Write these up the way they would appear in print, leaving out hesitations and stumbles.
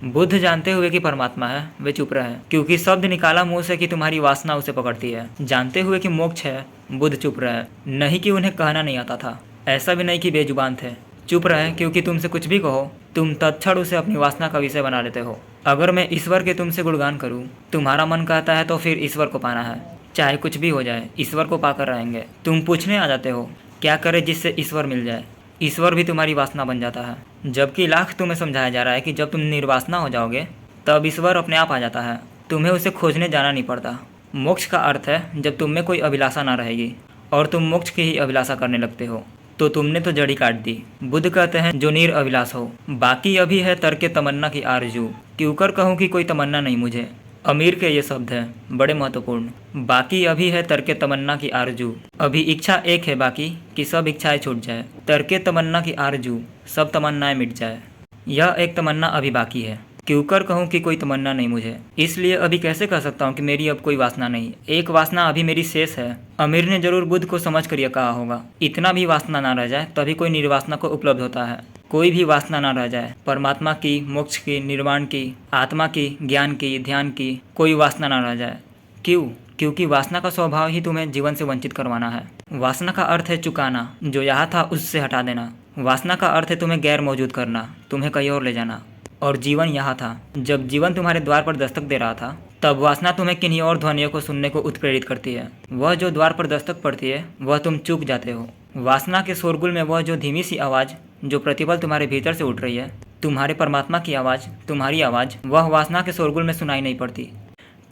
बुद्ध जानते हुए कि परमात्मा है वे चुप रहे, क्योंकि शब्द निकाला मुंह से कि तुम्हारी वासना उसे पकड़ती है। जानते हुए कि मोक्ष है, बुद्ध चुप रहे, नहीं कि उन्हें कहना नहीं आता था, ऐसा भी नहीं कि बेजुबान थे। चुप रहे क्योंकि तुमसे कुछ भी कहो तुम तत्क्षण उसे अपनी वासना का विषय बना लेते हो। अगर मैं ईश्वर के तुमसे गुणगान करूँ, तुम्हारा मन कहता है तो फिर ईश्वर को पाना है, चाहे कुछ भी हो जाए ईश्वर को पाकर रहेंगे। तुम पूछने आ जाते हो क्या करे जिससे ईश्वर मिल जाए। ईश्वर भी तुम्हारी वासना बन जाता है, जबकि लाख तुम्हें समझाया जा रहा है कि जब तुम निर्वासना हो जाओगे तब ईश्वर अपने आप आ जाता है, तुम्हें उसे खोजने जाना नहीं पड़ता। मोक्ष का अर्थ है जब तुम में कोई अभिलाषा ना रहेगी और तुम मोक्ष की ही अभिलाषा करने लगते हो, तो तुमने तो जड़ी काट दी। बुद्ध कहते हैं जो निर अभिलाष हो, बाकी अभी है तर्क तमन्ना की आरजू। क्यों कर कहूँ कि कोई तमन्ना नहीं मुझे, अमीर के ये शब्द हैं बड़े महत्वपूर्ण। बाकी अभी है तर्क तमन्ना की आरजू, अभी इच्छा एक है बाकी कि सब इच्छाएं छूट जाए। तर्क तमन्ना की आरजू, सब तमन्नाएं मिट जाए, यह एक तमन्ना अभी बाकी है। क्यों कर कहूँ कि कोई तमन्ना नहीं मुझे, इसलिए अभी कैसे कह सकता हूँ कि मेरी अब कोई वासना नहीं। एक वासना अभी मेरी शेष है। अमीर ने जरूर बुद्ध को समझ कर यह कहा होगा। इतना भी वासना ना रह जाए तभी कोई निर्वासना को उपलब्ध होता है। कोई भी वासना ना रह जाए, परमात्मा की, मोक्ष की, निर्वाण की, आत्मा की, ज्ञान की, ध्यान की, कोई वासना ना रह जाए। क्यों? क्योंकि वासना का स्वभाव ही तुम्हें जीवन से वंचित करवाना है। वासना का अर्थ है चुकाना, जो यहाँ था उससे हटा देना। वासना का अर्थ है तुम्हें गैर मौजूद करना, तुम्हें कहीं और ले जाना। और जीवन यहाँ था। जब जीवन तुम्हारे द्वार पर दस्तक दे रहा था तब वासना तुम्हें किन्हीं और ध्वनियों को सुनने को उत्प्रेरित करती है। वह जो द्वार पर दस्तक पड़ती है वह तुम चूक जाते हो। वासना के शोरगुल में वह जो धीमी सी आवाज़ जो प्रतिपल तुम्हारे भीतर से उठ रही है, तुम्हारे परमात्मा की आवाज़, तुम्हारी आवाज़, वह वासना के शोरगुल में सुनाई नहीं पड़ती।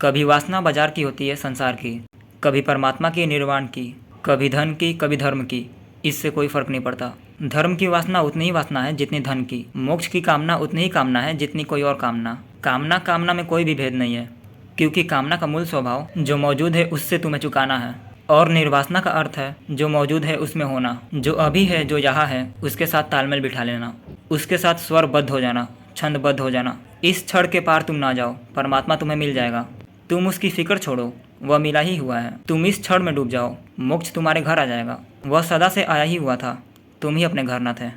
कभी वासना बाजार की होती है, संसार की, कभी परमात्मा की, निर्वाण की, कभी धन की, कभी धर्म की। इससे कोई फर्क नहीं पड़ता। धर्म की वासना उतनी ही वासना है जितनी धन की। मोक्ष की कामना उतनी ही कामना है जितनी कोई और कामना। कामना में कोई भी भेद नहीं है, क्योंकि कामना का मूल स्वभाव जो मौजूद है उससे तुम्हें चुकाना है, और निर्वासना का अर्थ है जो मौजूद है उसमें होना। जो अभी है, जो यहाँ है, उसके साथ तालमेल बिठा लेना, उसके साथ स्वरबद्ध हो जाना, छंदबद्ध हो जाना। इस क्षण के पार तुम ना जाओ, परमात्मा तुम्हें मिल जाएगा। तुम उसकी फिक्र छोड़ो, वह मिला ही हुआ है। तुम इस क्षण में डूब जाओ, मोक्ष तुम्हारे घर आ जाएगा। वह सदा से आया ही हुआ था, तुम ही अपने घर न थे।